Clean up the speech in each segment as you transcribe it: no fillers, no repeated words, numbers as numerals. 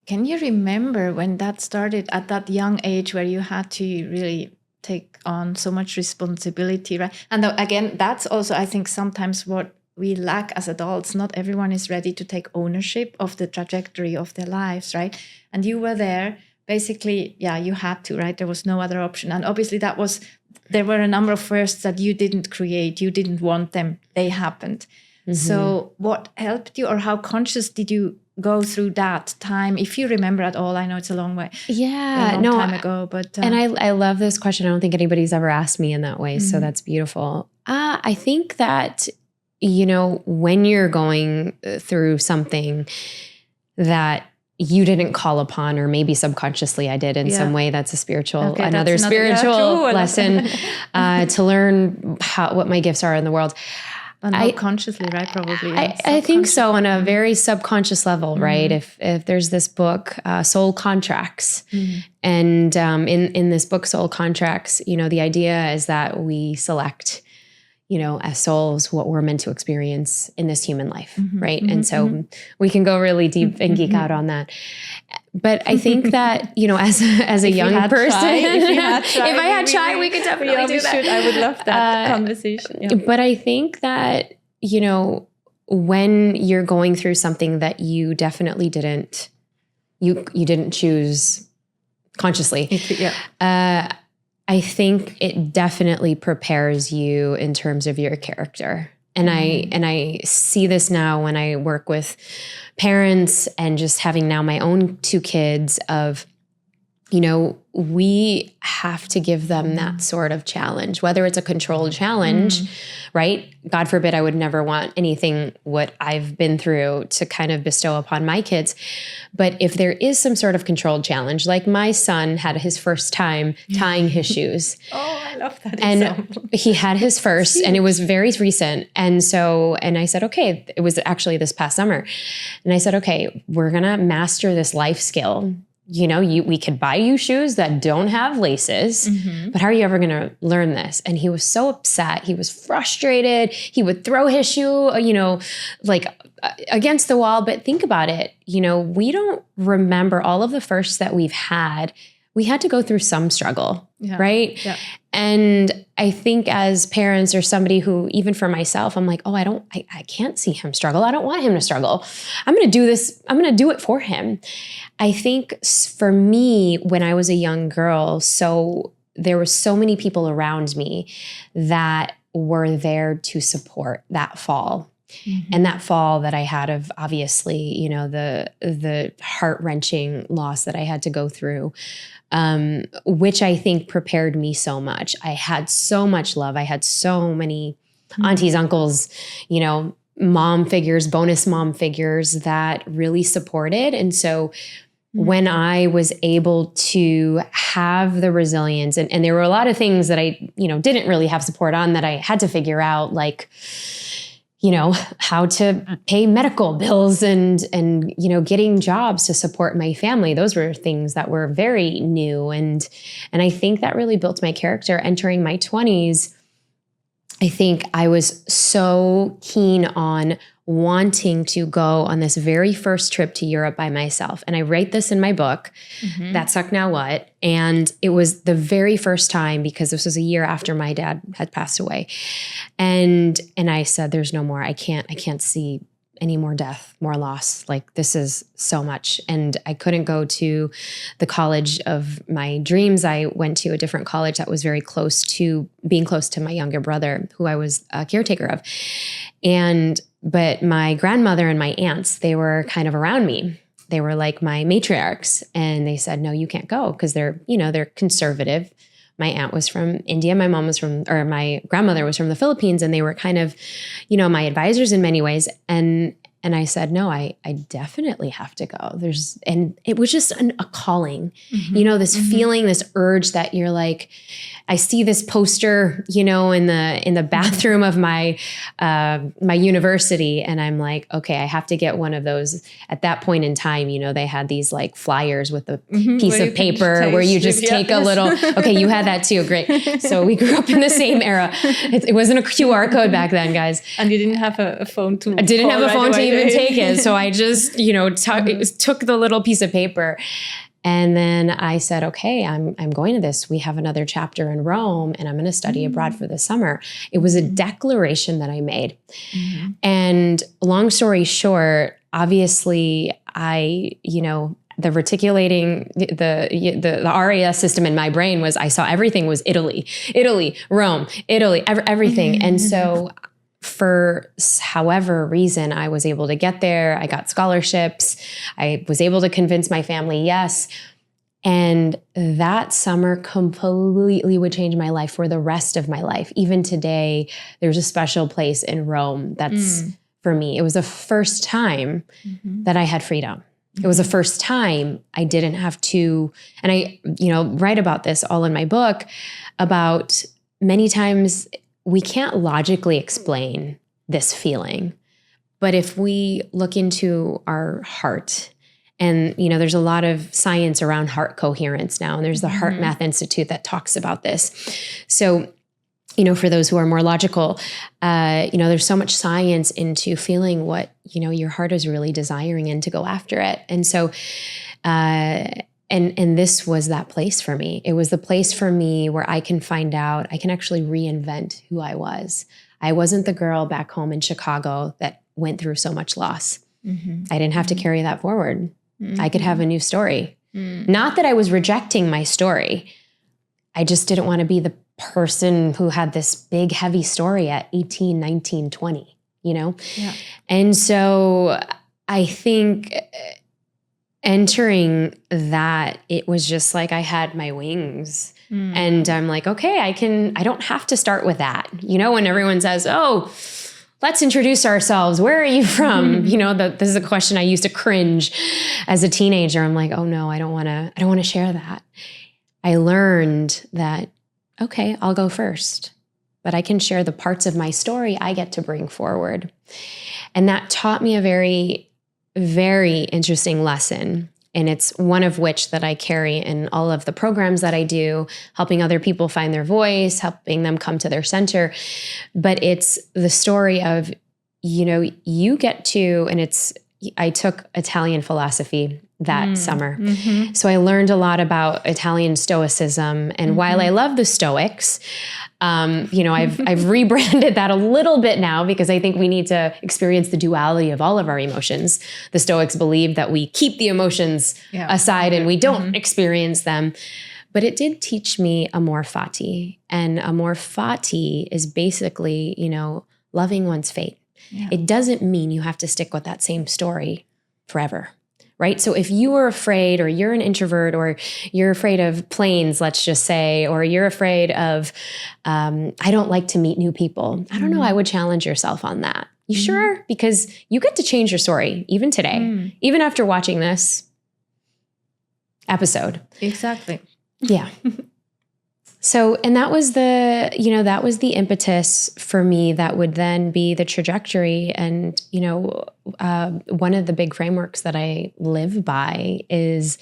can you remember when that started at that young age where you had to really take on so much responsibility, right? And again, that's also, I think, sometimes what we lack as adults. Not everyone is ready to take ownership of the trajectory of their lives, right? And you were there, basically, you had to, right? There was no other option. And obviously there were a number of firsts that you didn't create, you didn't want them, they happened. Mm-hmm. So what helped you, or how conscious did you go through that time, if you remember at all? I know it's a long way, time ago, but and I love this question. I don't think anybody's ever asked me in that way, mm-hmm. So that's beautiful. I think that, when you're going through something that you didn't call upon, or maybe subconsciously I did in some way, that's a spiritual, another spiritual lesson to learn what my gifts are in the world. But not consciously, right? Probably. I think so, on a very subconscious level, mm-hmm. right? If there's this book, Soul Contracts, mm-hmm. and in this book, Soul Contracts, the idea is that we select, as souls, what we're meant to experience in this human life, mm-hmm. right? Mm-hmm. And so we can go really deep and geek out on that. But I think that, as a young person, if I had chai, we could definitely do that. I would love that conversation. Yeah. But I think that, when you're going through something that you definitely didn't choose consciously, I think it definitely prepares you in terms of your character. And I see this now when I work with parents, and just having now my own 2 kids, of, we have to give them that sort of challenge, whether it's a controlled challenge, right? God forbid, I would never want anything what I've been through to kind of bestow upon my kids. But if there is some sort of controlled challenge, like my son had his first time tying his shoes. Oh, I love that example. And he had his first, and it was very recent. And I said, okay, it was actually this past summer. And I said, okay, we're going to master this life skill. We could buy you shoes that don't have laces, mm-hmm. but how are you ever going to learn this? And he was so upset. He was frustrated. He would throw his shoe, against the wall. But think about it. We don't remember all of the firsts that we've had. We had to go through some struggle, right? Yeah. And I think as parents, or somebody who, even for myself, I'm like, I can't see him struggle. I don't want him to struggle. I'm going to do this. I'm going to do it for him. I think for me, when I was a young girl, there were so many people around me that were there to support that fall. Mm-hmm. And that fall that I had of, obviously, the heart-wrenching loss that I had to go through, which I think prepared me so much. I had so much love. I had so many aunties, uncles, mom figures, bonus mom figures that really supported. And so when I was able to have the resilience, and there were a lot of things that I, didn't really have support on, that I had to figure out, like, how to pay medical bills and getting jobs to support my family. Those were things that were very new. And I think that really built my character. Entering my 20s, I think I was so keen on wanting to go on this very first trip to Europe by myself. And I write this in my book, mm-hmm. That Suck Now What? And it was the very first time, because this was a year after my dad had passed away. And I said, there's no more. I can't see any more death, more loss. Like, this is so much. And I couldn't go to the college of my dreams. I went to a different college that was very close to being close to my younger brother, who I was a caretaker of. But my grandmother and my aunts, they were kind of around me. They were like my matriarchs, and they said, no, you can't go, because they're conservative. My aunt was from India. My grandmother was from the Philippines, and they were kind of, my advisors in many ways. And I said, no, I definitely have to go. And it was just a calling, mm-hmm. This mm-hmm. feeling, this urge that you're like, I see this poster, in the bathroom of my university. And I'm like, okay, I have to get one of those. At that point in time, they had these like flyers with a mm-hmm, piece of paper where you just take a little, okay, you had that too. Great. So we grew up in the same era. It wasn't a QR code back then, guys. And you didn't have a phone to I didn't have a phone to even take it. So I just, took the little piece of paper. And then I said, okay, I'm going to this. We have another chapter in Rome and I'm going to study abroad for the summer. It was a declaration that I made. And long story short, obviously the reticulating, the RAS system in my brain was, I saw everything was Italy, Rome, everything. And so for however reason, I was able to get there. I got scholarships. I was able to convince my family, yes. And that summer completely would change my life for the rest of my life. Even today, there's a special place in Rome that's for me. It was the first time that I had freedom. It was the first time I didn't have to, and I, write about this all in my book, about many times we can't logically explain this feeling. But if we look into our heart, and there's a lot of science around heart coherence now, and there's the Heart Math Institute that talks about this. So, for those who are more logical, there's so much science into feeling what, your heart is really desiring and to go after it. And so, and this was that place for me. It was the place for me where I can find out, I can actually reinvent who I was. I wasn't the girl back home in Chicago that went through so much loss. I didn't have to carry that forward. I could have a new story. Not that I was rejecting my story. I just didn't want to be the person who had this big, heavy story at 18, 19, 20, Yeah. And so I think entering that, it was just like I had my wings. And I'm like, okay, I don't have to start with that. When everyone says, oh, let's introduce ourselves. Where are you from? This is a question I used to cringe as a teenager. I'm like, oh no, I don't want to share that. I learned that, okay, I'll go first, but I can share the parts of my story I get to bring forward. And that taught me a very, very interesting lesson. And it's one of which that I carry in all of the programs that I do, helping other people find their voice, helping them come to their center. But it's the story of, you get to, and I took Italian philosophy that summer. So I learned a lot about Italian Stoicism. And while I love the Stoics, I've rebranded that a little bit now because I think we need to experience the duality of all of our emotions. The Stoics believe that we keep the emotions aside and we don't experience them. But it did teach me amor fati. And amor fati is basically, loving one's fate. Yeah. It doesn't mean you have to stick with that same story forever. Right? So if you are afraid, or you're an introvert, or you're afraid of planes, let's just say, or you're afraid of, I don't like to meet new people. I don't know. I would challenge yourself on that. You sure? Because you get to change your story even today, even after watching this episode. Exactly. Yeah. So, and that was the impetus for me that would then be the trajectory. And, one of the big frameworks that I live by is,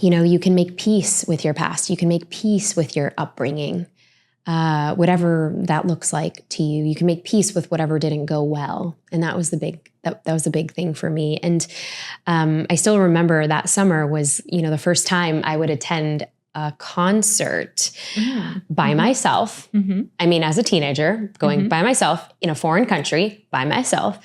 you can make peace with your past. You can make peace with your upbringing, whatever that looks like to you. You can make peace with whatever didn't go well. And that was the big thing for me. And I still remember that summer was, the first time I would attend a concert by myself. I mean, as a teenager, going by myself in a foreign country by myself.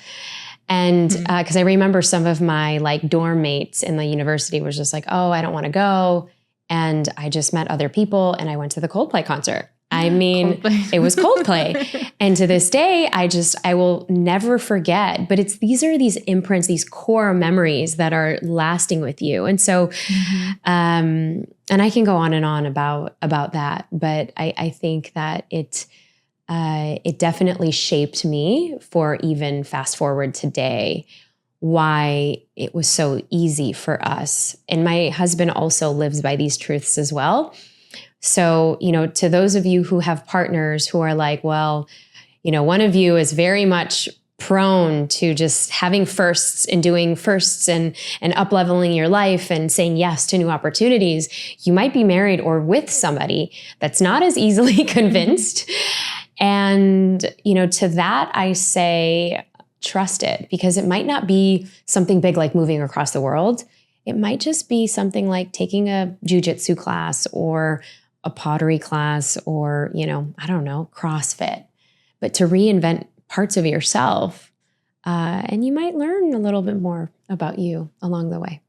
And because I remember some of my dorm mates in the university was just like, oh, I don't want to go. And I just met other people and I went to the Coldplay concert. I mean, it was Coldplay. And to this day, I will never forget, but these are these imprints, these core memories that are lasting with you. And so, and I can go on and on about that, but I think that it definitely shaped me for even fast forward today, why it was so easy for us. And my husband also lives by these truths as well. So, to those of you who have partners who are like, well, one of you is very much prone to just having firsts and doing firsts and up-leveling your life and saying yes to new opportunities, you might be married or with somebody that's not as easily convinced. And, to that I say, trust it, because it might not be something big like moving across the world. It might just be something like taking a jujitsu class or a pottery class or, I don't know, CrossFit, but to reinvent parts of yourself. And you might learn a little bit more about you along the way.